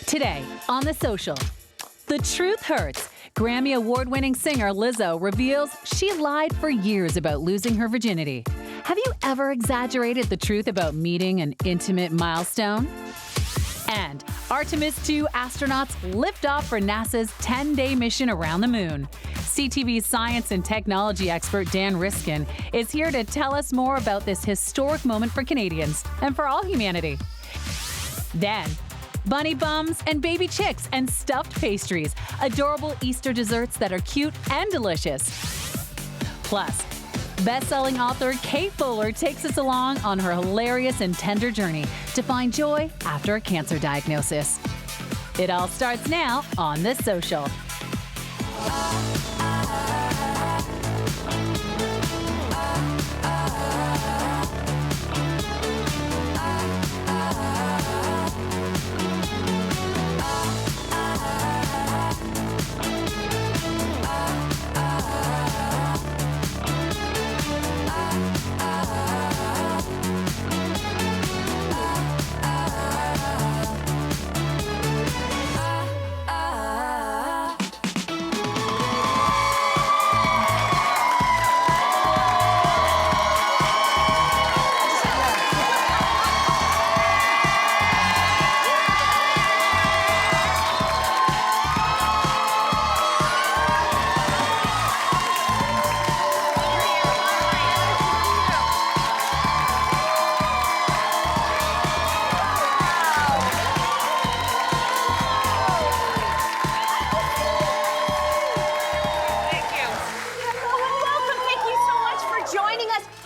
Today on The Social, the truth hurts. Grammy award-winning singer Lizzo reveals she lied for years about losing her virginity. Have you ever exaggerated the truth about meeting an intimate milestone? And Artemis 2 astronauts lift off for NASA's 10-day mission around the moon. CTV's science and technology expert Dan Riskin is here to tell us more about this historic moment for Canadians and for all humanity. Then, bunny bums and baby chicks and stuffed pastries, adorable Easter desserts that are cute and delicious. Plus, best-selling author Kate Bowler takes us along on her hilarious and tender journey to find joy after a cancer diagnosis. It all starts now on The Social.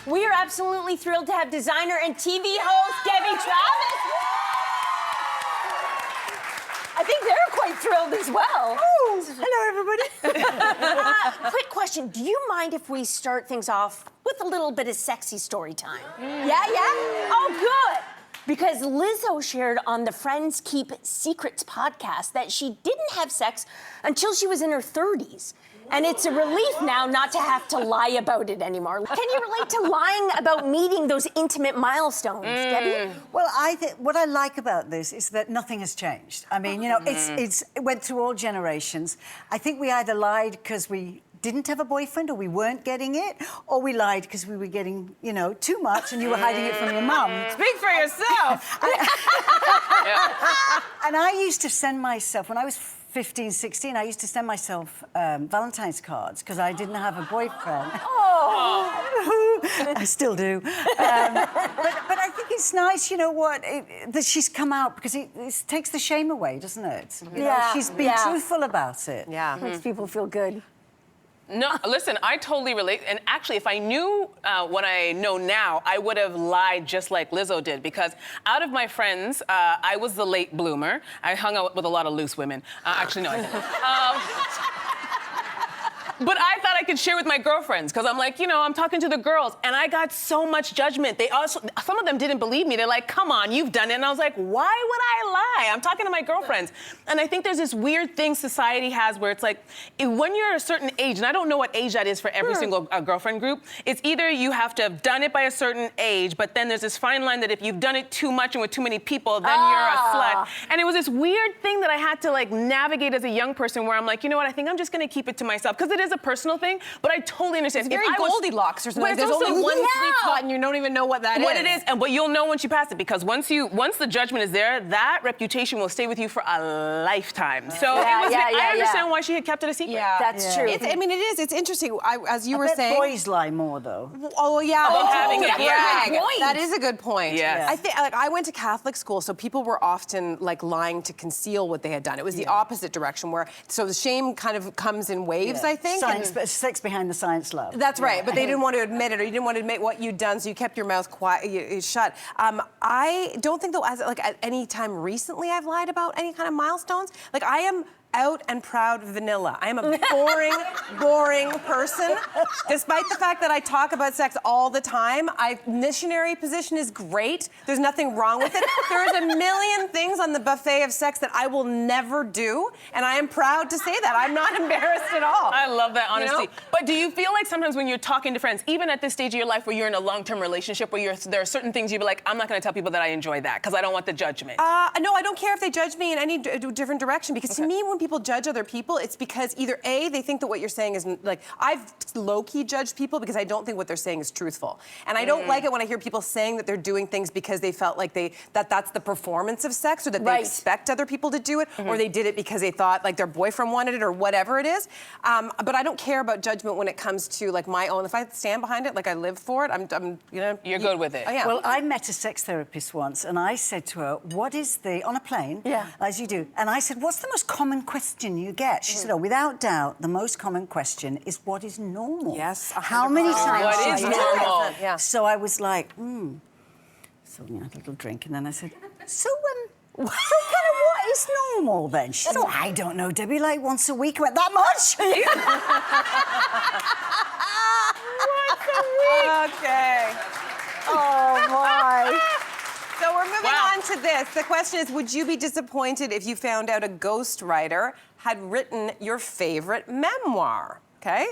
We are absolutely thrilled to have designer and TV host Debbie Travis. I think they're quite thrilled as well. Oh, hello, everybody. Quick question. Do you mind if we start things off with a little bit of sexy story time? Yeah? Oh, good. Because Lizzo shared on the Friends Keep Secrets podcast that she didn't have sex until she was in her 30s. And it's a relief now not to have to lie about it anymore. Can you relate to lying about meeting those intimate milestones, Debbie? Well, what I like about this is that nothing has changed. I mean, you know, it went through all generations. I think we either lied because we didn't have a boyfriend or we weren't getting it, or we lied because we were getting, you know, too much and you were hiding it from your mum. Speak for yourself. And I used to send myself, when I was 15, 16, I used to send myself Valentine's cards because I didn't have a boyfriend. Oh! I still do. But I think it's nice, you know what, that she's come out because it takes the shame away, doesn't it? You know, she's been truthful about it. Yeah. Makes people feel good. No, listen, I totally relate. And actually, if I knew what I know now, I would have lied just like Lizzo did. Because out of my friends, I was the late bloomer. I hung out with a lot of loose women. Actually, no, I didn't. But I thought I could share with my girlfriends because I'm like, you know, I'm talking to the girls, and I got so much judgment. Some of them didn't believe me. They're like, come on, you've done it. And I was like, why would I lie? I'm talking to my girlfriends. And I think there's this weird thing society has where it's like, when you're a certain age, and I don't know what age that is for every single girlfriend group, it's either you have to have done it by a certain age, but then there's this fine line that if you've done it too much and with too many people, then you're a slut. And it was this weird thing that I had to like navigate as a young person where I'm like, you know what, I think I'm just gonna keep it to myself because it is a personal thing, but I totally understand. It's very Goldilocks or something. There's only one sweet spot and you don't even know what that is. What it is, but you'll know once you pass it because once the judgment is there, that reputation will stay with you for a lifetime. So I understand why she had kept it a secret. Yeah. That's true. I mean, it is. It's interesting. As you were bet saying, boys lie more, though. Oh yeah, About having it, yeah. That is a good point. Yes. I think like I went to Catholic school, so people were often like lying to conceal what they had done. It was the opposite direction, where so the shame kind of comes in waves. I think. Sex behind the science, love. That's right, but they didn't want to admit it, or you didn't want to admit what you'd done, so you kept your mouth quiet, shut. I don't think though, at any time recently, I've lied about any kind of milestones. Like I am out and proud vanilla. I am a boring, boring person. Despite the fact that I talk about sex all the time, missionary position is great. There's nothing wrong with it. There's a million things on the buffet of sex that I will never do, and I am proud to say that. I'm not embarrassed at all. I love that honesty. You know? But do you feel like sometimes when you're talking to friends, even at this stage of your life where you're in a long-term relationship, where there are certain things you'd be like, I'm not going to tell people that I enjoy that because I don't want the judgment? No, I don't care if they judge me in any different direction, because to me, when people judge other people, it's because either A, they think that what you're saying is, like, I've low-key judged people because I don't think what they're saying is truthful. And I don't like it when I hear people saying that they're doing things because they felt like that's the performance of sex, or that they expect other people to do it, or they did it because they thought like their boyfriend wanted it, or whatever it is. But I don't care about judgment when it comes to like my own. If I stand behind it, like I live for it, I'm You're good with it. I am. Well, I met a sex therapist once, and I said to her, what is on a plane, as you do, and I said, what's the most common question you get? She said, oh, without doubt, the most common question is, what is normal? Yes, how many times What is do you do normal? it? Yeah. So I was like, So, you know, a little drink, and then I said, so kind of what is normal then? She said, oh, I don't know, Debbie, like once a week. I went, that much? Okay. Oh, my. So we're moving on to this. The question is, would you be disappointed if you found out a ghostwriter had written your favorite memoir? Okay?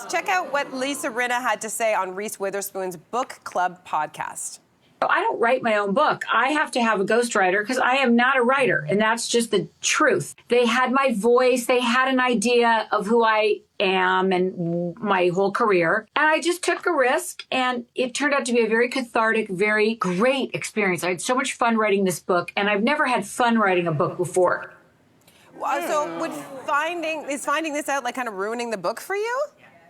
Check out what Lisa Rinna had to say on Reese Witherspoon's Book Club podcast. I don't write my own book. I have to have a ghostwriter because I am not a writer, and that's just the truth. They had my voice. They had an idea of who I am and my whole career. And I just took a risk, and it turned out to be a very cathartic, very great experience. I had so much fun writing this book, and I've never had fun writing a book before. So is finding this out like kind of ruining the book for you?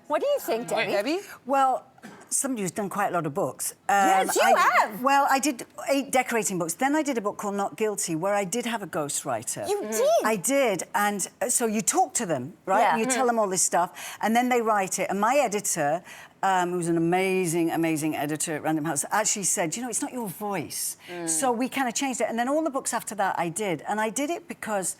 What do you think, Debbie? Well, somebody who's done quite a lot of books. Yes, you have. Well, I did 8 decorating books. Then I did a book called Not Guilty, where I did have a ghostwriter. You did? I did. And so you talk to them, right? Yeah. And you tell them all this stuff, and then they write it. And my editor, who's an amazing, amazing editor at Random House, actually said, you know, it's not your voice. So we kind of changed it. And then all the books after that I did. And I did it because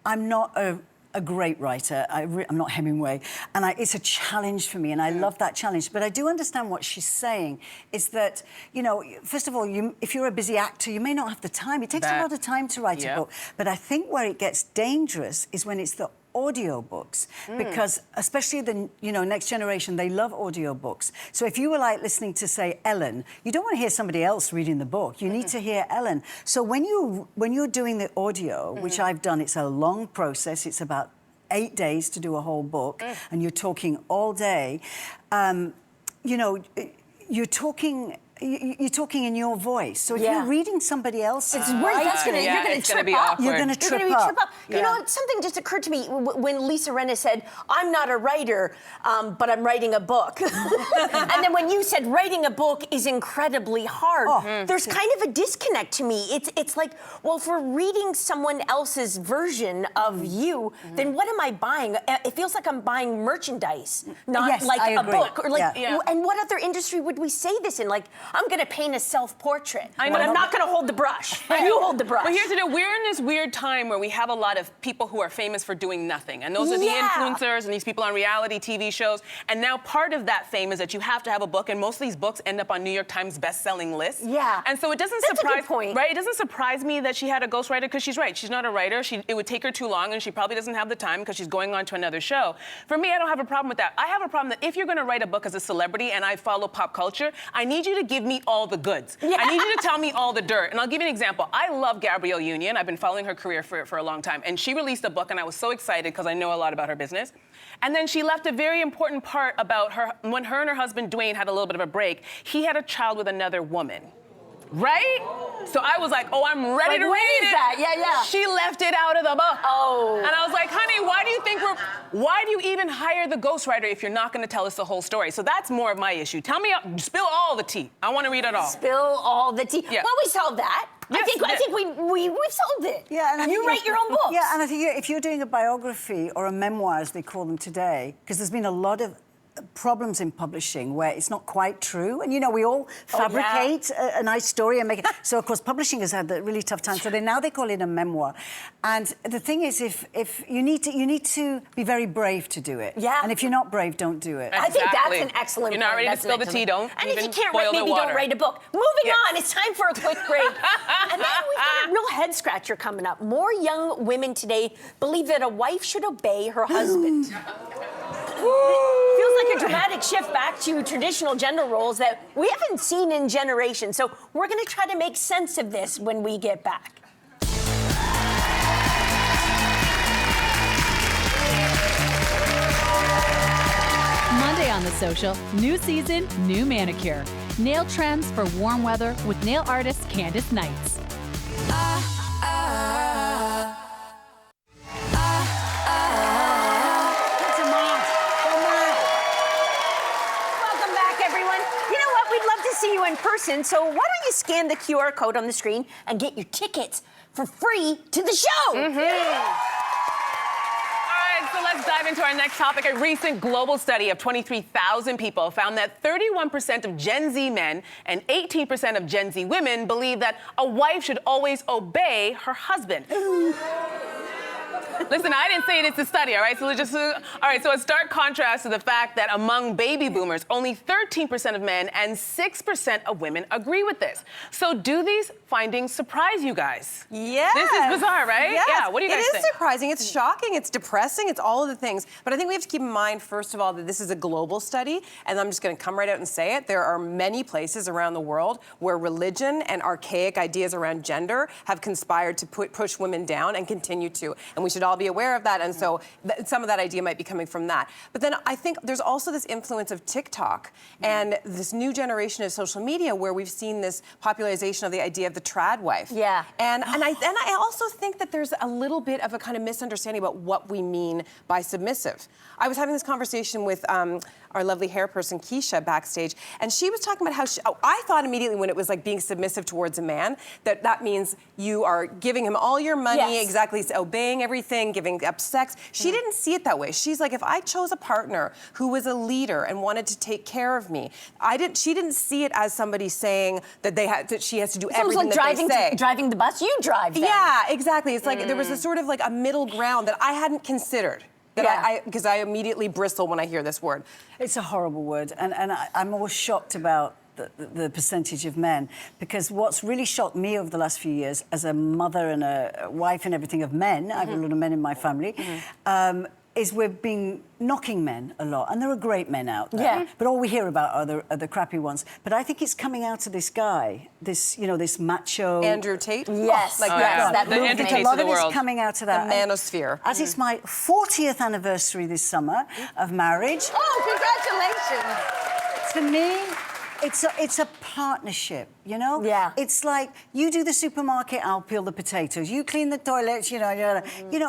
I'm not a great writer. I'm not Hemingway, and it's a challenge for me, and I love that challenge. But I do understand what she's saying, is that, you know, first of all, if you're a busy actor, you may not have the time. It takes a lot of time to write a book. But I think where it gets dangerous is when it's the audiobooks, because especially the next generation, they love audiobooks. So if you were like listening to, say, Ellen, you don't want to hear somebody else reading the book. You need to hear Ellen. So when you're doing the audio, which I've done, it's a long process. It's about 8 days to do a whole book, and you're talking all day. You know, you're talking in your voice. So if you're reading somebody else's, It's worse. You're going to trip up. You're going to trip up. You know, something just occurred to me when Lisa Rinna said, I'm not a writer, but I'm writing a book. And then when you said writing a book is incredibly hard, there's kind of a disconnect to me. It's like, well, if we're reading someone else's version of you, then what am I buying? It feels like I'm buying merchandise, not like a book. Or like, and what other industry would we say this in? Like, I'm going to paint a self-portrait, but I'm not going to hold the brush. You hold the brush. But here's the deal. We're in this weird time where we have a lot of people who are famous for doing nothing. And those are the influencers and these people on reality TV shows. And now part of that fame is that you have to have a book. And most of these books end up on New York Times best-selling lists. Yeah. And so it doesn't That's surprise... a good point. Right? It doesn't surprise me that she had a ghostwriter, because she's right. She's not a writer. It would take her too long, and she probably doesn't have the time because she's going on to another show. For me, I don't have a problem with that. I have a problem that if you're going to write a book as a celebrity and I follow pop culture, I need you to give me all the goods. I need you to tell me all the dirt. And I'll give you an example. I love Gabrielle Union. I've been following her career for a long time. And she released a book, and I was so excited because I know a lot about her business. And then she left a very important part about when her and her husband, Dwayne, had a little bit of a break. He had a child with another woman. Right? So I was like, oh, I'm ready to read it. That? Yeah. She left it out of the book. Oh. And I was like, honey, why do you even hire the ghostwriter if you're not going to tell us the whole story? So that's more of my issue. Tell me, spill all the tea. I want to read it all. Spill all the tea. Yeah. Well, we solved that. Yes, I think we solved it. Yeah, and you write your own books. Yeah, and I think if you're doing a biography or a memoir, as they call them today, because there's been a lot of problems in publishing where it's not quite true. And, you know, we all fabricate a nice story and make it. So, of course, publishing has had a really tough time. So now they call it a memoir. And the thing is, if you need to be very brave to do it. Yeah. And if you're not brave, don't do it. I think that's an excellent You're not point. ready to That's spill an the tea, excellent- don't And if even you can't boil write, the maybe water. don't write a book. Moving on, it's time for a quick break. And then we've got a real head scratcher coming up. More young women today believe that a wife should obey her husband. Feels like a dramatic shift back to traditional gender roles that we haven't seen in generations. So we're going to try to make sense of this when we get back. Monday on The Social, new season, new manicure. Nail trends for warm weather with nail artist Candace Knights. Welcome back, everyone. You know what? We'd love to see you in person. So why don't you scan the QR code on the screen and get your tickets for free to the show? All right, so let's dive into our next topic. A recent global study of 23,000 people found that 31% of Gen Z men and 18% of Gen Z women believe that a wife should always obey her husband. Listen, I didn't say it's a study, all right? So a stark contrast to the fact that among baby boomers, only 13% of men and 6% of women agree with this. So do these findings surprise you guys? Yes. This is bizarre, right? Yes. Yeah, what do you guys think? It is surprising, it's shocking, it's depressing, it's all of the things. But I think we have to keep in mind, first of all, that this is a global study, and I'm just gonna come right out and say it. There are many places around the world where religion and archaic ideas around gender have conspired to push women down and continue to. And we should all be aware of that, and so some of that idea might be coming from that. But then I think there's also this influence of TikTok and this new generation of social media where we've seen this popularization of the idea of the trad wife. Yeah. And I also think that there's a little bit of a kind of misunderstanding about what we mean by submissive. I was having this conversation with our lovely hair person, Keisha, backstage, and she was talking about how I thought immediately when it was like being submissive towards a man, that means you are giving him all your money, exactly, obeying everything, giving up sex. She didn't see it that way. She's like, if I chose a partner who was a leader and wanted to take care of me, she didn't see it as somebody saying that she has to do everything that they say. Driving the bus, you drive then. Yeah, exactly. It's like there was a sort of like a middle ground that I hadn't considered. Because I immediately bristle when I hear this word. It's a horrible word, and I'm always shocked about the percentage of men, because what's really shocked me over the last few years as a mother and a wife and everything of men, I have a lot of men in my family, is we've been knocking men a lot, and there are great men out there. Yeah. But all we hear about are the crappy ones. But I think it's coming out of this guy, this macho... Andrew Tate? Yes, that The movement. Andrew A Tates lot of the of it's world. coming out of that. The manosphere. As it's my 40th anniversary this summer of marriage. Oh, congratulations. For me, it's a partnership, you know? Yeah. It's like, you do the supermarket, I'll peel the potatoes. You clean the toilets, you know,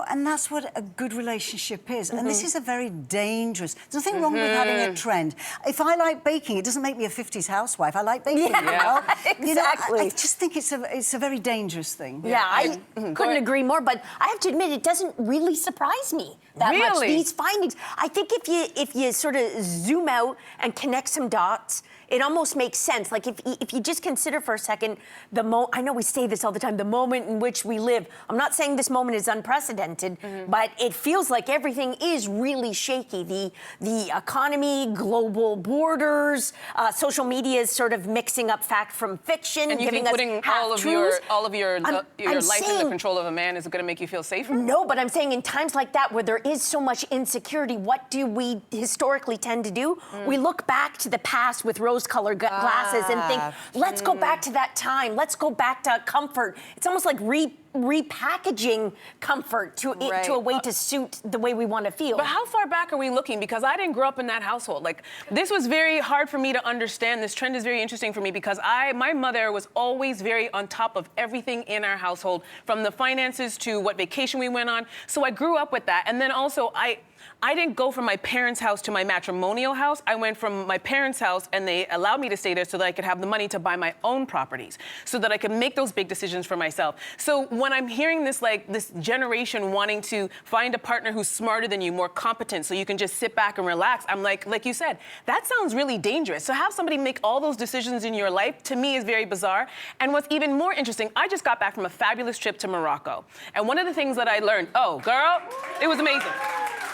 and that's what a good relationship is. And this is a very dangerous... There's nothing wrong with having a trend. If I like baking, it doesn't make me a 50s housewife. I like baking, you know? Exactly. You know, I just think it's a very dangerous thing. Yeah, I couldn't agree more, but I have to admit, it doesn't really surprise me that much, these findings. I think if you sort of zoom out and connect some dots, it almost makes sense. Like if you just consider for a second I know we say this all the time, the moment in which we live. I'm not saying this moment is unprecedented, but it feels like everything is really shaky. The economy, global borders, social media is sort of mixing up fact from fiction, And you giving think us putting half-truths. all of your life in saying, the control of a man is going to make you feel safer? No, but I'm saying in times like that where there is so much insecurity, what do we historically tend to do? We look back to the past with rose-colored glasses and think, let's go back to that time. Let's go back to comfort. It's almost like repackaging comfort to a way to suit the way we want to feel. But how far back are we looking? Because I didn't grow up in that household. Like, this was very hard for me to understand. This trend is very interesting for me because my mother was always very on top of everything in our household, from the finances to what vacation we went on. So I grew up with that. And then also I didn't go from my parents' house to my matrimonial house. I went from my parents' house, and they allowed me to stay there so that I could have the money to buy my own properties, so that I could make those big decisions for myself. So when I'm hearing this, like, this generation wanting to find a partner who's smarter than you, more competent, so you can just sit back and relax, I'm like you said, that sounds really dangerous. So have somebody make all those decisions in your life, to me, is very bizarre. And what's even more interesting, I just got back from a fabulous trip to Morocco. And one of the things that I learned, oh, girl, it was amazing.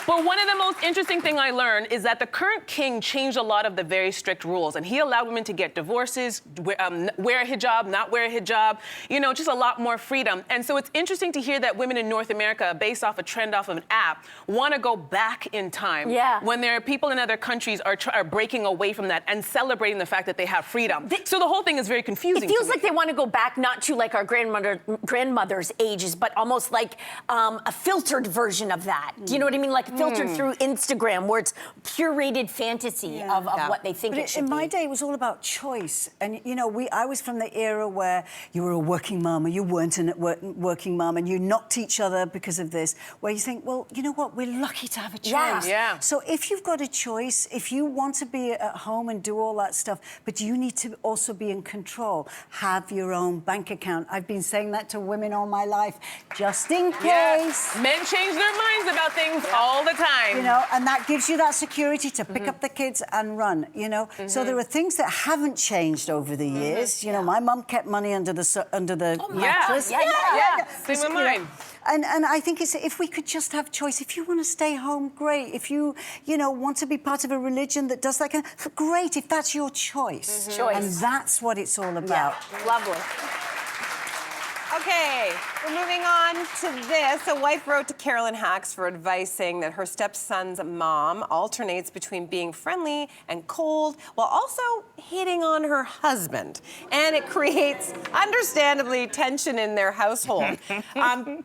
But one of the most interesting things I learned is that the current king changed a lot of the very strict rules, and he allowed women to get divorces, wear a hijab, not wear a hijab, you know, just a lot more freedom. And so it's interesting to hear that women in North America, based off a trend off of an app, want to go back in time. Yeah. When there are people in other countries are breaking away from that and celebrating the fact that they have freedom. So the whole thing is very confusing. It feels like they want to go back not to like our grandmother's ages, but almost like a filtered version of that. Do you know what I mean? Like filtered through Instagram, where it's curated fantasy of what they think But it should in be. my day, it was all about choice. And, you know, I was from the era where you were a working mum or you weren't a working mum, and you knocked each other because of this, where you think, well, you know what, we're lucky to have a choice. Yeah. So if you've got a choice, if you want to be at home and do all that stuff, but you need to also be in control, have your own bank account. I've been saying that to women all my life, just in case. Men change their minds about things all the time. You know, and that gives you that security to pick up the kids and run, you know. So there are things that haven't changed over the years. You know, my mum kept money under the mattress. Yeah. Same with mine. And I think it's, if we could just have choice. If you want to stay home, great. If you know, want to be part of a religion that does that kind of, great, if that's your choice. Choice. And that's what it's all about. Lovely. Okay, we're moving on to this. A wife wrote to Carolyn Hacks for advice, saying that her stepson's mom alternates between being friendly and cold while also hitting on her husband. And it creates, understandably, tension in their household.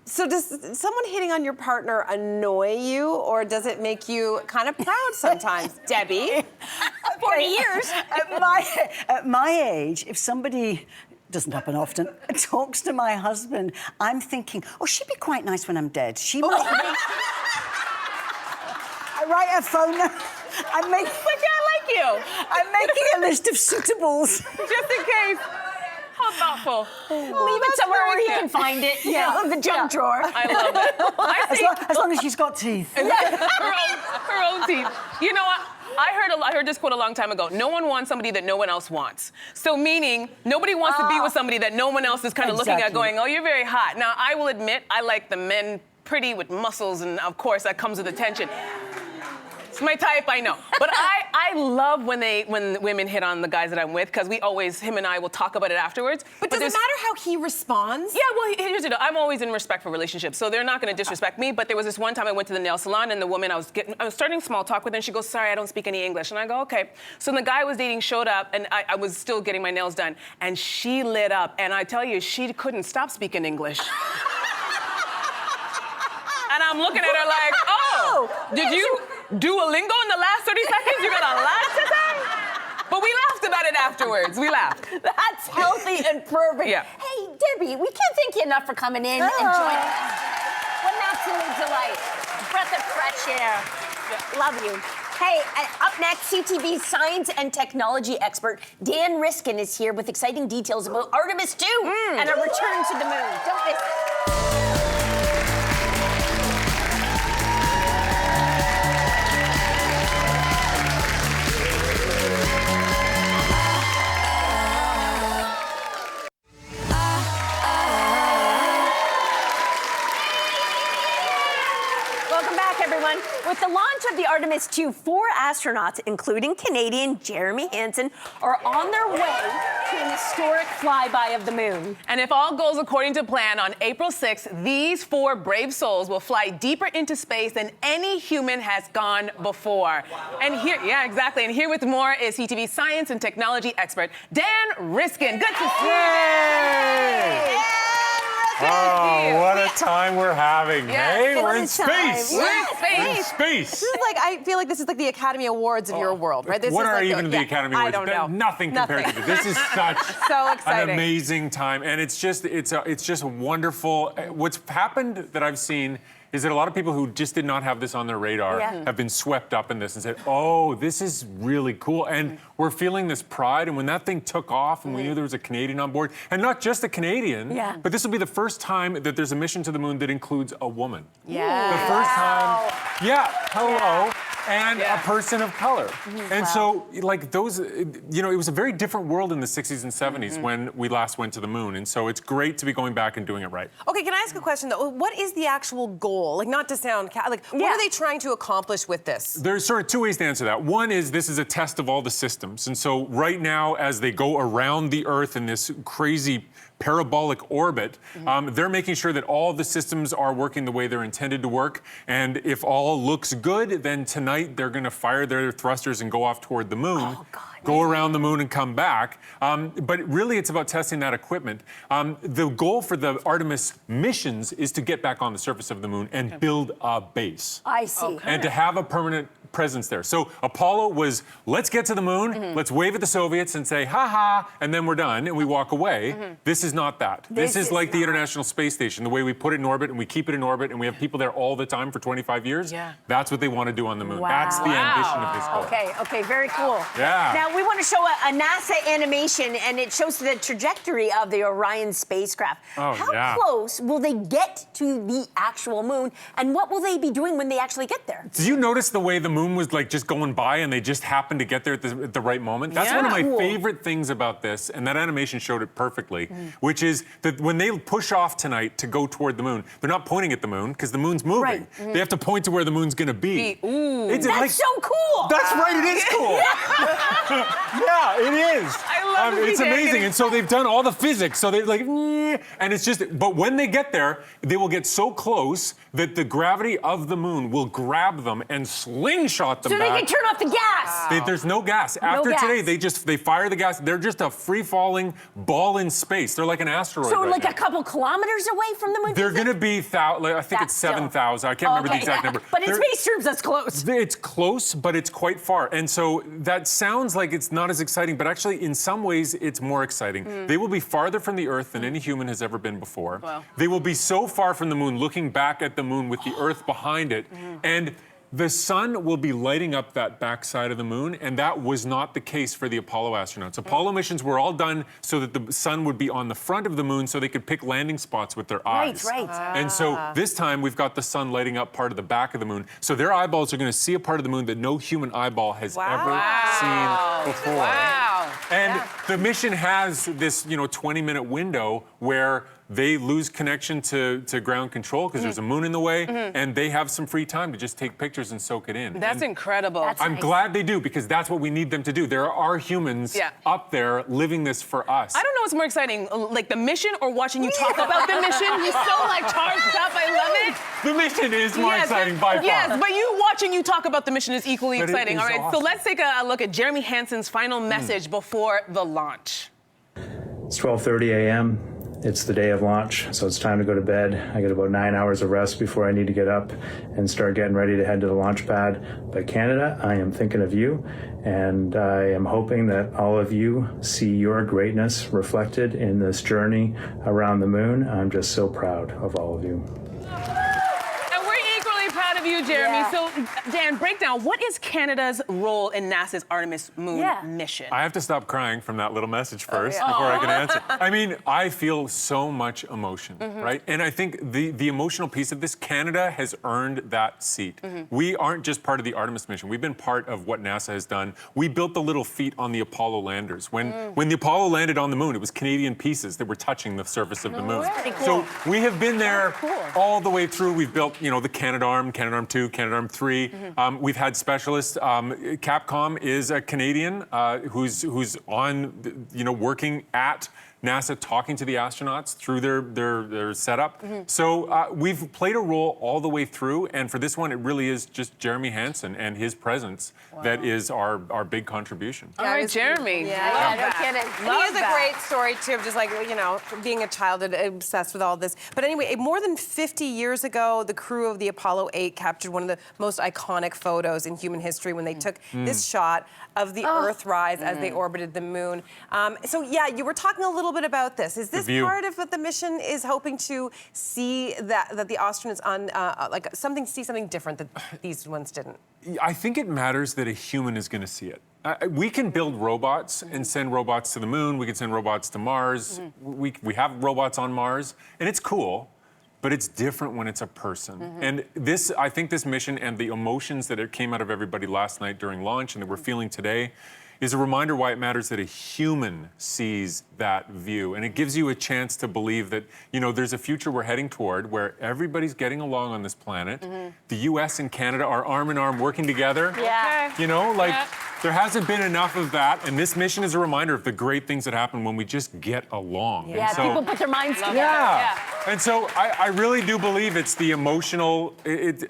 So does someone hitting on your partner annoy you, or does it make you kind of proud sometimes, Debbie? 40 years. At my age, if somebody, doesn't happen often, talks to my husband, I'm thinking, oh, she'd be quite nice when I'm dead. She might be. I write her phone number. I'm making a list of suitables. Just in case. How thoughtful. Leave it somewhere where he can find it. Yeah, the junk drawer. I love it. As long as she's got teeth. her own teeth. You know what? I heard this quote a long time ago. No one wants somebody that no one else wants. So meaning, nobody wants to be with somebody that no one else is kind of looking at going, oh, you're very hot. Now, I will admit, I like the men pretty with muscles, and of course, that comes with attention. It's my type, I know. But I love when women hit on the guys that I'm with, because him and I will talk about it afterwards. But does it matter how he responds? Yeah, well, here's the deal. I'm always in respectful relationships, so they're not going to disrespect me. But there was this one time I went to the nail salon, and the woman I was starting small talk with, and she goes, sorry, I don't speak any English. And I go, okay. So the guy I was dating showed up, and I was still getting my nails done, and she lit up. And I tell you, she couldn't stop speaking English. And I'm looking at her like, oh, did you Duolingo in the last 30 seconds? You got a lot to say? But we laughed about it afterwards. We laughed. That's healthy and perfect. Yeah. Hey, Debbie, we can't thank you enough for coming in and joining us. What an absolute delight. Breath of fresh air. Love you. Hey, up next, CTV's science and technology expert Dan Riskin is here with exciting details about Artemis 2 and a return to the moon. Don't miss it. Everyone. With the launch of the Artemis 2, 4 astronauts, including Canadian Jeremy Hansen, are on their way to an historic flyby of the moon. And if all goes according to plan, on April 6th, these 4 brave souls will fly deeper into space than any human has gone before. Wow. And here, exactly. And here with more is CTV science and technology expert Dan Riskin. Good to see you. Oh, what a time we're having, hey? We're in space. We're in space. This is like, I feel like this is like the Academy Awards of your world, right? This What is are like even the Academy Awards? I don't know. Nothing compared to this. This is such So an exciting. amazing time, and it's just wonderful. What's happened that I've seen is that a lot of people who just did not have this on their radar have been swept up in this and said, oh, this is really cool. And we're feeling this pride. And when that thing took off and we knew there was a Canadian on board, and not just a Canadian, but this will be the first time that there's a mission to the moon that includes a woman. Yeah. The first time, hello. And a person of color. And so, like, those, it was a very different world in the 60s and 70s when we last went to the moon. And so it's great to be going back and doing it right. Okay, can I ask a question, though? What is the actual goal? Like, not to sound, what are they trying to accomplish with this? There's sort of two ways to answer that. One is this is a test of all the systems. And so right now, as they go around the Earth in this crazy parabolic orbit, they're making sure that all the systems are working the way they're intended to work. And if all looks good, then tonight they're going to fire their thrusters and go off toward the moon, go around the moon and come back. But really, it's about testing that equipment. The goal for the Artemis missions is to get back on the surface of the moon and build a base. I see. And to have a permanent presence there. So Apollo was, let's get to the moon, let's wave at the Soviets and say, ha ha, and then we're done, and we walk away. This is not that. This is like the International Space Station, the way we put it in orbit and we keep it in orbit and we have people there all the time for 25 years. That's what they want to do on the moon. That's the ambition of this goal. Okay, very cool. Yeah. Now, we want to show a NASA animation, and it shows the trajectory of the Orion spacecraft. How close will they get to the actual moon, and what will they be doing when they actually get there? Did you notice the way the moon was like just going by and they just happened to get there at the right moment? That's one of my favorite things about this, and that animation showed it perfectly, which is that when they push off tonight to go toward the moon, they're not pointing at the moon because the moon's moving. They have to point to where the moon's going to be. That's so cool! That's right, it is cool. Yeah, it is. I love it's amazing. And so they've done all the physics. So they're like, and it's just, but when they get there, they will get so close that the gravity of the moon will grab them and slingshot them so back. they can turn off the gas. There's no gas. After today, they fire the gas. They're just a free-falling ball in space. They're like an asteroid. So right like now. a couple kilometers away from the moon? They're going to be, I think it's 7,000. I can't remember the exact number. But in space terms, that's close. It's close, but it's quite far. And so that sounds like it's not as exciting, but actually, in some ways, it's more exciting. They will be farther from the Earth than any human has ever been before. Wow. They will be so far from the moon, looking back at the moon with the Earth behind it. And the sun will be lighting up that backside of the moon, and that was not the case for the Apollo astronauts. Apollo missions were all done so that the sun would be on the front of the moon so they could pick landing spots with their eyes. Right. And so this time we've got the sun lighting up part of the back of the moon. So their eyeballs are going to see a part of the moon that no human eyeball has ever seen before. And the mission has this, 20-minute window where they lose connection to ground control because there's a moon in the way, and they have some free time to just take pictures and soak it in. That's incredible. I'm glad they do, because that's what we need them to do. There are humans up there living this for us. I don't know what's more exciting, like the mission or watching you talk about the mission. You're so charged up. I love it. The mission is more exciting by far. Yes, but watching you talk about the mission is equally exciting. All right, awesome. so let's take a look at Jeremy Hansen's final message before the launch. It's 12:30 a.m. It's the day of launch, so it's time to go to bed. I get about 9 hours of rest before I need to get up and start getting ready to head to the launch pad. But Canada, I am thinking of you, and I am hoping that all of you see your greatness reflected in this journey around the moon. I'm just so proud of all of you. You, Jeremy. So, Dan, break down, what is Canada's role in NASA's Artemis moon mission? I have to stop crying from that little message first before I can answer. I mean, I feel so much emotion, right? And I think the emotional piece of this, Canada has earned that seat. We aren't just part of the Artemis mission. We've been part of what NASA has done. We built the little feet on the Apollo landers. When the Apollo landed on the moon, it was Canadian pieces that were touching the surface of the moon. So we have been there all the way through. We've built, the Canadarm, Canadarm2, Canadarm3. We've had specialists. Capcom is a Canadian who's on, working at NASA talking to the astronauts through their setup. So we've played a role all the way through, and for this one, it really is just Jeremy Hansen and his presence that is our big contribution. All right, Jeremy. Yeah, no kidding. He is a great story, too, of just like, you know, being a child and obsessed with all this. But anyway, more than 50 years ago, the crew of the Apollo 8 captured one of the most iconic photos in human history when they took this shot of the Earthrise as they orbited the moon. So, yeah, you were talking a little bit about this. Is this part of what the mission is hoping to see that the astronauts on, see something different that these ones didn't? I think it matters that a human is going to see it. We can build robots and send robots to the moon. We can send robots to Mars. We have robots on Mars, and it's cool, but it's different when it's a person. And I think this mission and the emotions that it came out of everybody last night during launch and that we're feeling today is a reminder why it matters that a human sees that view. And it gives you a chance to believe that, you know, there's a future we're heading toward where everybody's getting along on this planet. The US and Canada are arm in arm working together. Yeah. You know, like, there hasn't been enough of that, and this mission is a reminder of the great things that happen when we just get along. Yeah, so, people put their minds together. Yeah. And so I really do believe it's the emotional.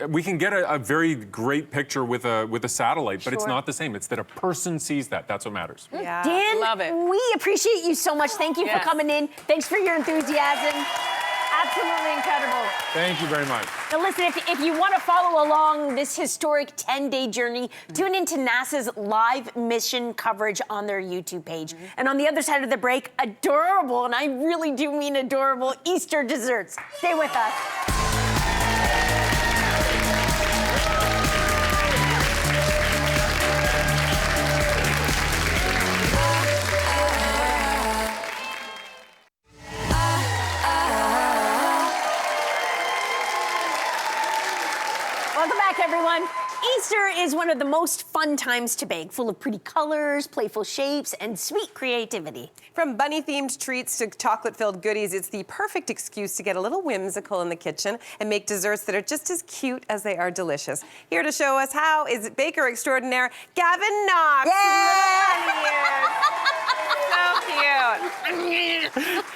We can get a very great picture with a satellite, but it's not the same. It's that a person sees that. That's what matters. Yeah. Dan, Love it. we appreciate you so much. Thank you for coming in. Thanks for your enthusiasm. Absolutely incredible. Thank you very much. Now listen, if you want to follow along this historic 10-day journey, tune into NASA's live mission coverage on their YouTube page. And on the other side of the break, adorable, and I really do mean adorable, Easter desserts. Stay with us. Welcome back, everyone. Easter is one of the most fun times to bake, full of pretty colors, playful shapes, and sweet creativity. From bunny-themed treats to chocolate-filled goodies, it's the perfect excuse to get a little whimsical in the kitchen and make desserts that are just as cute as they are delicious. Here to show us how is baker extraordinaire Gavin Knox. So cute.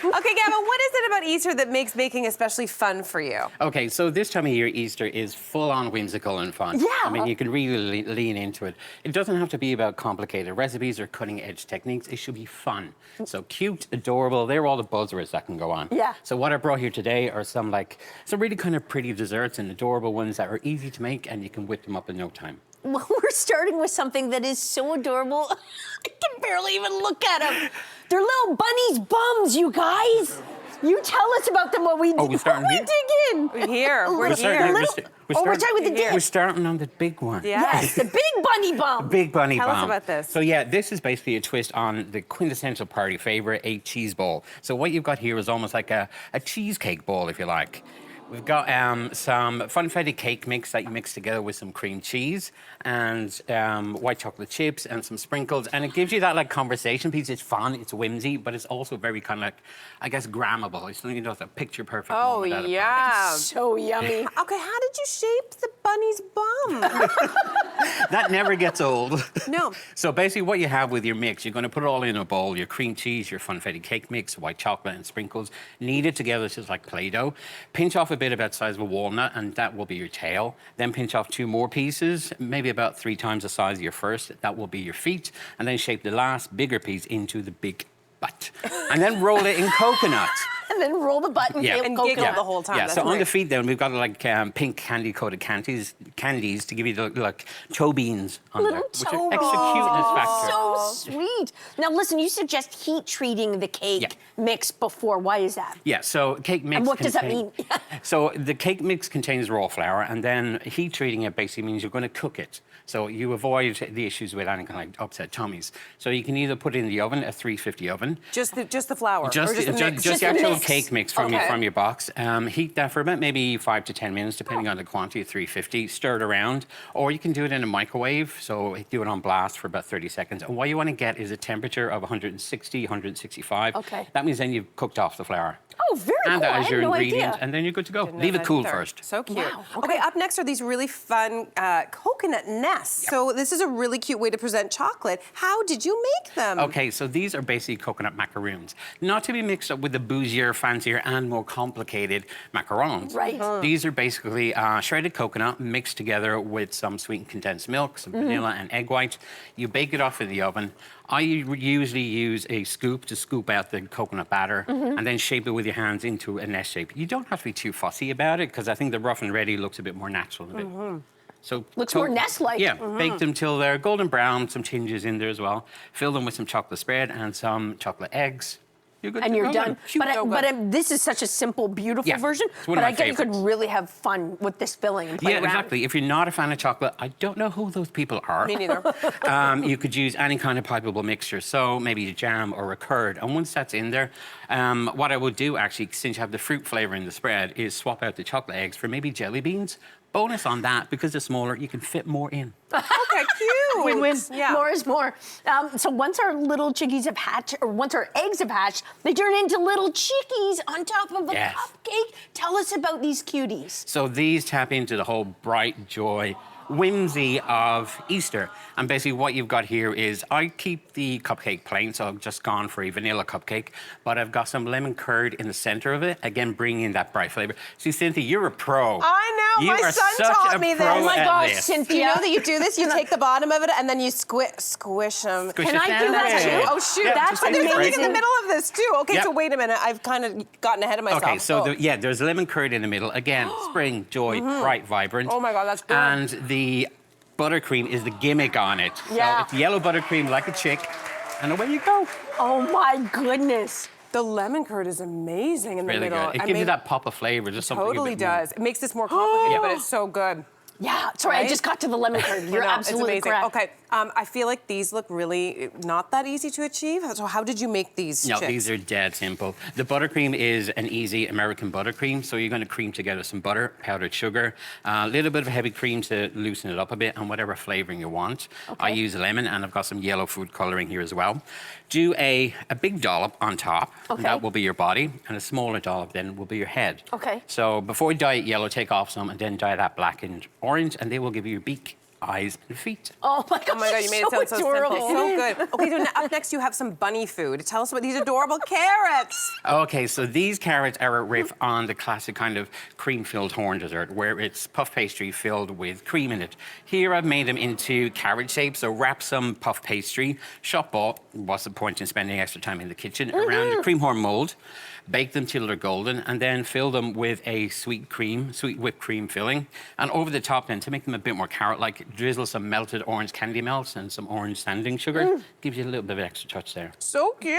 Okay, Gavin, what is it about Easter that makes baking especially fun for you? Okay, so this time of year, Easter is full-on whimsical and fun. Yeah. I mean, you can really lean into it. It doesn't have to be about complicated recipes or cutting-edge techniques. It should be fun. So cute, adorable, they're all the buzzwords that can go on. Yeah. So what I brought here today are some really kind of pretty desserts and adorable ones that are easy to make, and you can whip them up in no time. Well, we're starting with something that is so adorable, I can barely even look at them. They're little bunnies' bums, you guys. You tell us about them while we, we're starting we here? dig in. We're here. We're We're starting here. here. We're starting with the dish. We're starting on the big one. Yes, the big bunny bum. Big bunny Tell bomb. us about this. So yeah, this is basically a twist on the quintessential party favorite, a cheese ball. So what you've got here is almost like a cheesecake ball, if you like. We've got some funfetti cake mix that you mix together with some cream cheese and white chocolate chips and some sprinkles. And it gives you that conversation piece. It's fun, it's whimsy, but it's also very kind of I guess, grammable. It's a picture perfect moment at a yeah. So yummy. Okay, how did you shape the bunny's bum? That never gets old. No. So basically what you have with your mix, you're going to put it all in a bowl, your cream cheese, your funfetti cake mix, white chocolate and sprinkles, knead it together just like Play-Doh. Pinch off a bit about the size of a walnut, and that will be your tail. Then pinch off 2 more pieces, maybe about 3 times the size of your first. That will be your feet. And then shape the last bigger piece into the big butt. And then roll it in coconut. And then roll the butt and And giggle the whole time. Yeah, That's so on great. the feet then, we've got pink candy-coated candies to give you the toe beans on there, which are extra cuteness factor. So sweet. Now listen, you suggest heat treating the cake mix before. Why is that? Yeah, so cake mix. And what does that mean? So the cake mix contains raw flour, and then heat treating it basically means you're going to cook it. So you avoid the issues with any kind of upset tummies. So you can either put it in the oven, a 350 oven. Just the flour. Just or just the mix? the actual cake mix from your box. Heat that for about maybe 5 to 10 minutes, depending on the quantity, 350. Stir it around, or you can do it in a microwave. So do it on blast for about 30 seconds. And what you want to get is a temperature of 160, 165. Okay. That means then you've cooked off the flour. Oh, very cool. And that is your no ingredient, idea. and then you're good to go. Leave it cool first. So cute. Wow, Okay, up next are these really fun coconut nests. Yep. So this is a really cute way to present chocolate. How did you make them? Okay, so these are basically coconut macaroons. Not to be mixed up with the bougier, fancier, and more complicated macarons. Right. These are basically shredded coconut mixed together with some sweetened condensed milk, some vanilla and egg white. You bake it off in the oven. I usually use a scoop to scoop out the coconut batter and then shape it with your hands into a nest shape. You don't have to be too fussy about it because I think the rough and ready looks a bit more natural. So looks more nest-like. Yeah, bake them till they're golden brown, some tinges in there as well. Fill them with some chocolate spread and some chocolate eggs. You're good and to you're go done. then. But this is such a simple, beautiful version. one But of my I get you could favorites. really have fun with this filling and play Yeah, around. exactly. If you're not a fan of chocolate, I don't know who those people are. Me neither. You could use any kind of pipable mixture, so maybe a jam or a curd. And once that's in there, what I would do actually, since you have the fruit flavor in the spread, is swap out the chocolate eggs for maybe jelly beans. Bonus on that, because they're smaller, you can fit more in. Okay, cute. Win-win. Yeah. More is more. So once our little chickies have hatched, or once our eggs have hatched, they turn into little chickies on top of a cupcake. Tell us about these cuties. So these tap into the whole bright joy, whimsy of Easter. And basically what you've got here is, I keep the cupcake plain, so I've just gone for a vanilla cupcake, but I've got some lemon curd in the center of it, again, bringing in that bright flavor. See, Cynthia, you're a pro. I know, You my are son such taught a me this. pro Oh my at gosh, this. Cynthia. Do you know that you do this? You take the bottom of it and then you squish them. Squish Can it I down do that there. too? Oh, shoot. Yeah, That's just And there's like something that. in the middle of this, too. Okay, Yep. so wait a minute. I've kind of gotten ahead of myself. Okay, so Oh. there's lemon curd in the middle. Again, spring, joy, bright, vibrant. Oh my God, that's good. And the buttercream is the gimmick on it. Yeah. So it's yellow buttercream like a chick, and away you go. Oh my goodness. The lemon curd is amazing in the Really middle. good. It gives you that pop of flavor. Just something Totally a bit more. does. It makes this more complicated, Yeah. but it's so good. Yeah, sorry, I Right? just got to the lemon curd. You're No, absolutely it's amazing. correct. Okay, I feel like these look really not that easy to achieve. So how did you make these No, chicks? these are dead simple. The buttercream is an easy American buttercream. So you're going to cream together some butter, powdered sugar, a little bit of heavy cream to loosen it up a bit, and whatever flavoring you want. I use lemon, and I've got some yellow food coloring here as well. Do a big dollop on top. Okay. That will be your body, and a smaller dollop then will be your head. Okay. So before you dye it yellow, take off some, and then dye that black and orange, and they will give you your beak, eyes, and feet. Oh my gosh, Oh my God, you made it sound so adorable. simple. So good. Okay, so up next you have some bunny food. Tell us about these adorable carrots. Okay, so these carrots are a riff on the classic kind of cream-filled horn dessert, where it's puff pastry filled with cream in it. Here I've made them into carrot shapes, so wrap some puff pastry, shop bought, what's the point in spending extra time in the kitchen, around the cream horn mold, bake them till they're golden, and then fill them with a sweet whipped cream filling. And over the top then, to make them a bit more carrot-like, drizzle some melted orange candy melts and some orange sanding sugar. Gives you a little bit of extra touch there. So cute.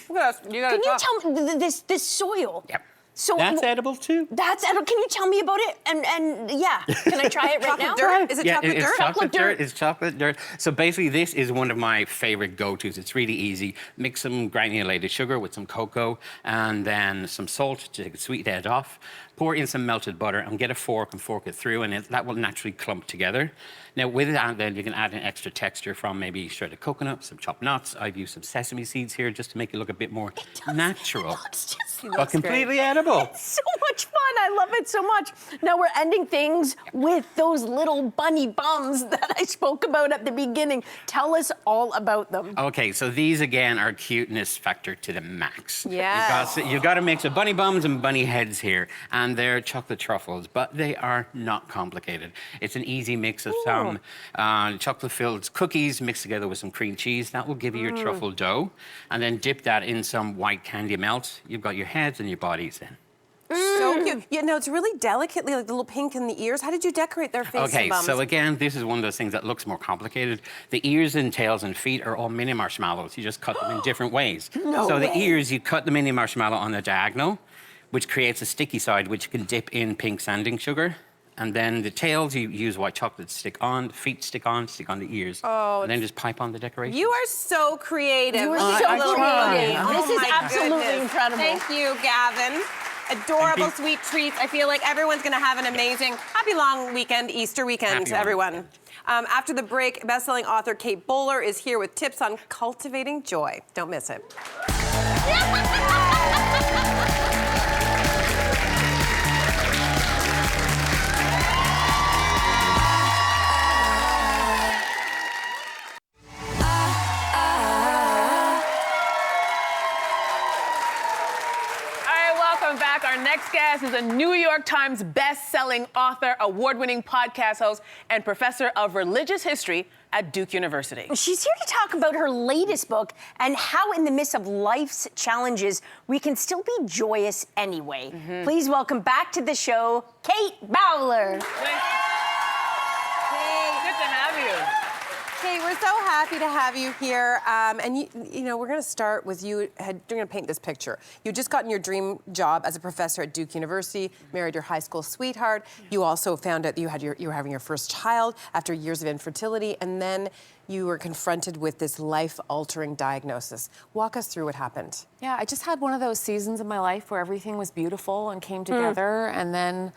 Look at us. You gotta Can you talk. tell me this soil? Yep. So That's edible too. That's edible. Can you tell me about it? And yeah, can I try it right now? Chocolate dirt? Is it Yeah, chocolate it's dirt? chocolate dirt. It's chocolate dirt. So basically, this is one of my favorite go-tos. It's really easy. Mix some granulated sugar with some cocoa and then some salt to take the sweet edge off. Pour in some melted butter and get a fork and fork it through, and that will naturally clump together. Now, with that, then you can add an extra texture from maybe shredded coconut, some chopped nuts. I've used some sesame seeds here just to make it look a bit more natural. It looks just But completely edible. so much fun. I love it so much. Now we're ending things with those little bunny bums that I spoke about at the beginning. Tell us all about them. Okay, so these again are cuteness factor to the max. Yes. You've got a mix of bunny bums and bunny heads here, and they're chocolate truffles, but they are not complicated. It's an easy mix of some chocolate-filled cookies mixed together with some cream cheese. That will give you your truffle dough, and then dip that in some white candy melt. You've got your heads and your bodies then. So cute. Yeah, no, it's really delicately, like the little pink in the ears. How did you decorate their faces? Okay, bums? so again, this is one of those things that looks more complicated. The ears and tails and feet are all mini marshmallows. You just cut them in different ways. So the ears, you cut the mini marshmallow on the diagonal, which creates a sticky side, which you can dip in pink sanding sugar. And then the tails, you use white chocolate to stick on. The feet stick on the ears. Oh, and then just pipe on the decoration. You are so creative. You are Oh, so I love creative. it. This is my absolutely goodness. incredible. Thank you, Gavin. Adorable, sweet treats. I feel like everyone's going to have an amazing, happy long weekend, Easter weekend, everyone. After the break, best-selling author Kate Bowler is here with tips on cultivating joy. Don't miss it. Our next guest is a New York Times best-selling author, award-winning podcast host, and professor of religious history at Duke University. She's here to talk about her latest book and how in the midst of life's challenges, we can still be joyous anyway. Please welcome back to the show, Kate Bowler. Hey, good to have you. Kate, we're so happy to have you here. And you know, we're going to start with you. You're going to paint this picture. You just gotten your dream job as a professor at Duke University, married your high school sweetheart. You also found out you were having your first child after years of infertility, and then you were confronted with this life-altering diagnosis. Walk us through what happened. Yeah, I just had one of those seasons in my life where everything was beautiful and came together, and then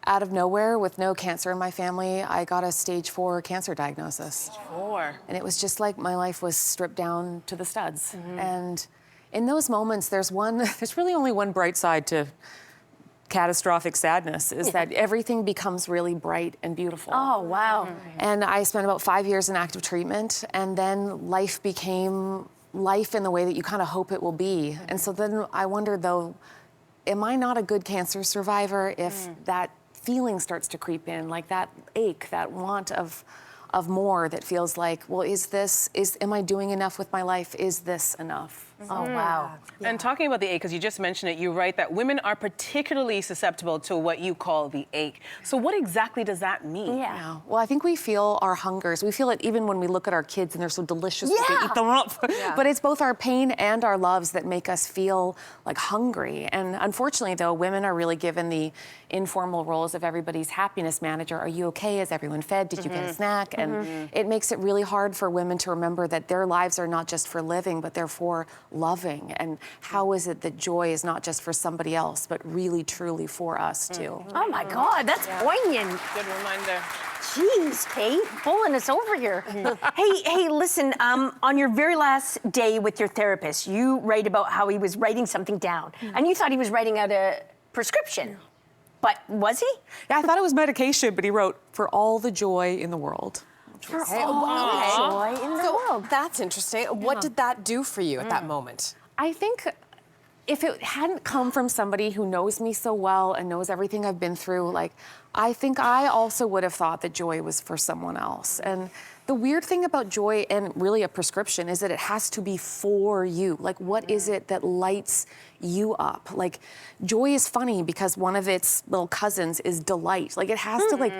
out of nowhere, with no cancer in my family, I got a stage 4 cancer diagnosis. Stage 4. And it was just like my life was stripped down to the studs. And in those moments, there's really only one bright side to catastrophic sadness, is that everything becomes really bright and beautiful. Oh, wow. And I spent about 5 years in active treatment, and then life became life in the way that you kind of hope it will be. And so then I wondered, though, am I not a good cancer survivor if that feeling starts to creep in, like that ache, that want of more, that feels like, well, am I doing enough with my life? Is this enough? Oh, wow. And talking about the ache, because you just mentioned it, you write that women are particularly susceptible to what you call the ache. So what exactly does that mean? Yeah. Well, I think we feel our hungers. We feel it even when we look at our kids and they're so delicious, we can eat them up. But it's both our pain and our loves that make us feel like hungry. And unfortunately, though, women are really given the informal roles of everybody's happiness manager. Are you okay? Is everyone fed? Did you get a snack? And it makes it really hard for women to remember that their lives are not just for living, but they're for loving. And how is it that joy is not just for somebody else, but really, truly for us, too? Oh, my God, that's poignant. Good reminder. Jeez, Kate, pulling us over here. Hey, listen, on your very last day with your therapist, you write about how he was writing something down, and you thought he was writing out a prescription. But was he? Yeah, I thought it was medication, but he wrote, "For all the joy in the world." For all joy in the world. That's interesting. What did that do for you at that moment? I think if it hadn't come from somebody who knows me so well and knows everything I've been through, like, I think I also would have thought that joy was for someone else. And the weird thing about joy and really a prescription is that it has to be for you. Like, what is it that lights you up? Like, joy is funny because one of its little cousins is delight. Like, it has to, like,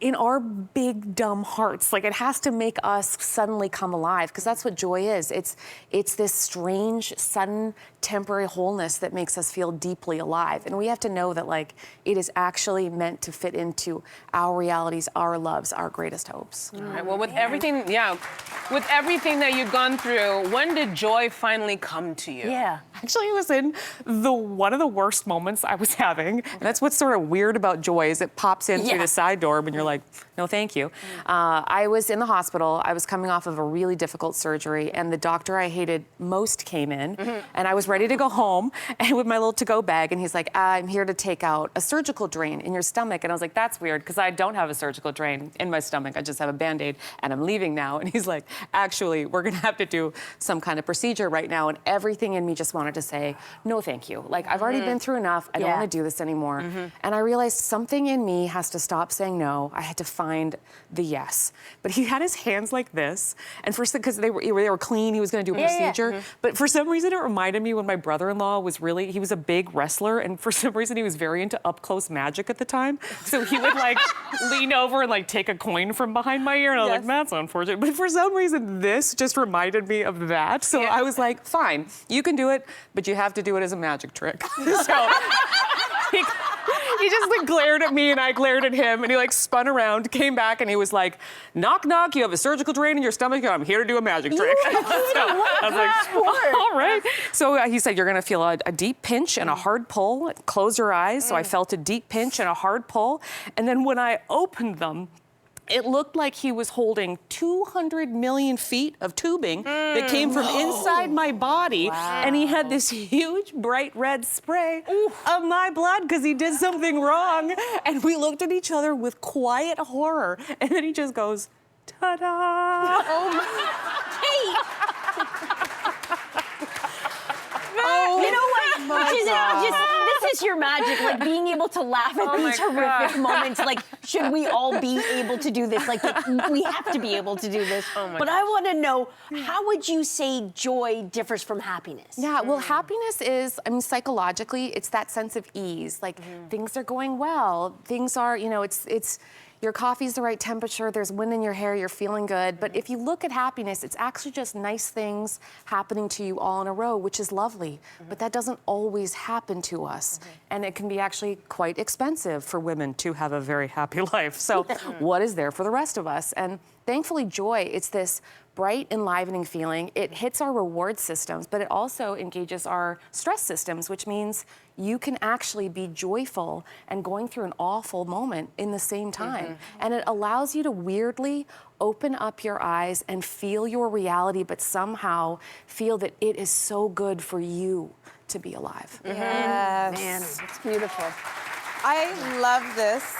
in our big, dumb hearts, like, it has to make us suddenly come alive, because that's what joy is. It's this strange, sudden, temporary wholeness that makes us feel deeply alive. And we have to know that, like, it is actually meant to fit into our realities, our loves, our greatest hopes. All right, well, with everything that you've gone through, when did joy finally come to you? Yeah. Actually, it was in one of the worst moments I was having. And that's what's sort of weird about joy, is it pops in through the side door and you're like, no, thank you. I was in the hospital. I was coming off of a really difficult surgery, and the doctor I hated most came in, and I was ready to go home and with my little to-go bag, and he's like, I'm here to take out a surgical drain in your stomach. And I was like, that's weird, because I don't have a surgical drain in my stomach. I just have a Band-Aid, and I'm leaving now. And he's like, actually, we're gonna have to do some kind of procedure right now. And everything in me just wanted to say, no, thank you. Like, I've already been through enough. I don't want to do this anymore. And I realized something in me has to stop saying no. I had to find the yes. But he had his hands like this, and first, because they were clean, he was going to do a procedure. But for some reason, it reminded me when my brother-in-law he was a big wrestler, and for some reason, he was very into up-close magic at the time. So he would, like, lean over and, like, take a coin from behind my ear, and I was like, that's unfortunate. But for some reason, this just reminded me of that. So I was like, fine, you can do it, but you have to do it as a magic trick. So He just like glared at me and I glared at him and he like spun around, came back and he was like, knock, knock, you have a surgical drain in your stomach. I'm here to do a magic trick. So I was like, all right. So he said, you're going to feel a deep pinch and a hard pull. Close your eyes. So I felt a deep pinch and a hard pull. And then when I opened them, it looked like he was holding 200 million feet of tubing that came from inside my body. Wow. And he had this huge bright red spray of my blood because he did something wrong. And we looked at each other with quiet horror. And then he just goes, ta-da. Oh my. You know what? This is your magic, like being able to laugh at these horrific moments. Like, should we all be able to do this? Like, we have to be able to do this. But I want to know, how would you say joy differs from happiness? Yeah, well, happiness is, I mean, psychologically, it's that sense of ease. Like, things are going well. Things are, you know, it's your coffee's the right temperature, there's wind in your hair, you're feeling good. But if you look at happiness, it's actually just nice things happening to you all in a row, which is lovely. But that doesn't always happen to us. And it can be actually quite expensive for women to have a very happy life. So what is there for the rest of us? And thankfully, joy, it's this bright, enlivening feeling. It hits our reward systems, but it also engages our stress systems, which means you can actually be joyful and going through an awful moment in the same time. And it allows you to weirdly open up your eyes and feel your reality, but somehow feel that it is so good for you to be alive. Yes. Man, it's beautiful. I love this.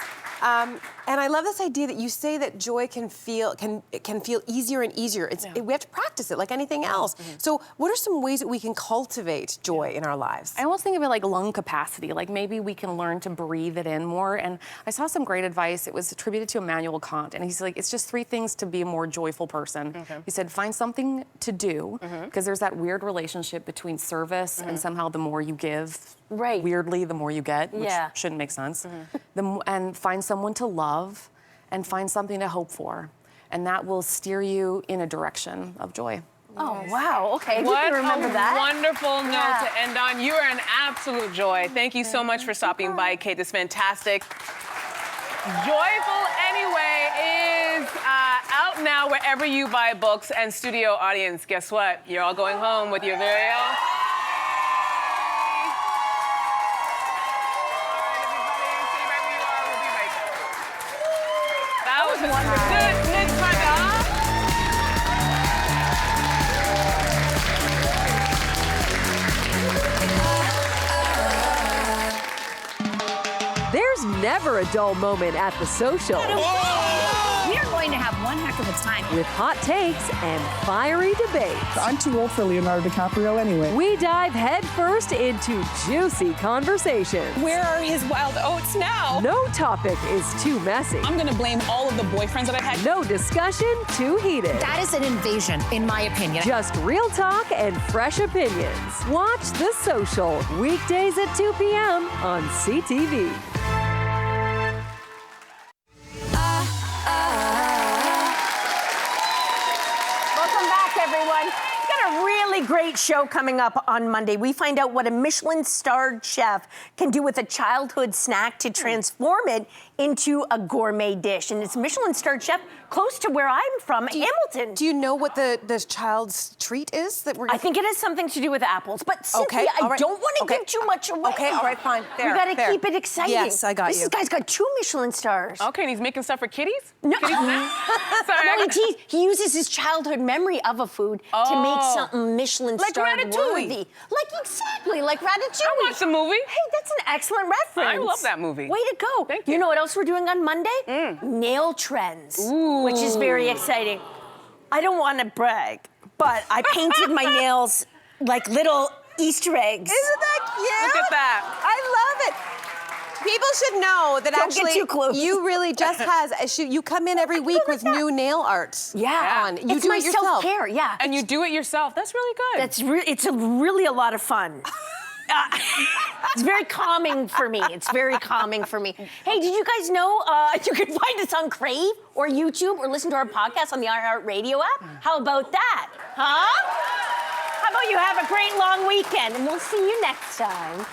And I love this idea that you say that joy can feel easier and easier. We have to practice it like anything else. So what are some ways that we can cultivate joy in our lives? I almost think of it like lung capacity, like maybe we can learn to breathe it in more. And I saw some great advice. It was attributed to Immanuel Kant. And he's like, it's just 3 things to be a more joyful person. He said, find something to do, because there's that weird relationship between service and somehow the more you give, weirdly, the more you get, which shouldn't make sense. And find someone to love and find something to hope for. And that will steer you in a direction of joy. Oh, wow. Okay. What remember a that. wonderful note to end on. You are an absolute joy. Thank you so much for stopping by, Kate. This is fantastic. Joyful Anyway is out now wherever you buy books. And studio audience, guess what? You're all going home with your very own. There's never a dull moment at The Social. We are going to have one heck of a time. With hot takes and fiery debates. I'm too old for Leonardo DiCaprio anyway. We dive headfirst into juicy conversations. Where are his wild oats now? No topic is too messy. I'm gonna blame all of the boyfriends that I've had. No discussion too heated. That is an invasion, in my opinion. Just real talk and fresh opinions. Watch The Social, weekdays at 2 p.m. on CTV. Everyone. We've got a really great show coming up on Monday. We find out what a Michelin-starred chef can do with a childhood snack to transform it into a gourmet dish. And it's Michelin-starred chef close to where I'm from, Hamilton. Do you know what the child's treat is that we're? I think it has something to do with apples. But Cynthia, I don't want to give too much away. Okay, all right, fine. We got to keep it exciting. Yes, I got you. This guy's got 2 Michelin stars. Okay, and he's making stuff for kitties? No. Sorry. No, he uses his childhood memory of a food to make something Michelin-starred worthy. Exactly, like Ratatouille. I watched the movie. Hey, that's an excellent reference. I love that movie. Way to go. Thank you. You know what else we're doing on Monday? Nail trends, which is very exciting. I don't want to brag, but I painted my nails like little Easter eggs. Isn't that cute? Look at that. I love it. People should know that Don't get too close. you really just you come in every week with new nail art. On. You it's do my it yourself. self-care, And you do it yourself. That's really good. It's really a lot of fun. It's very calming for me. Hey, did you guys know you can find us on Crave or YouTube or listen to our podcast on the iHeartRadio app? How about that? Huh? How about you have a great long weekend and we'll see you next time.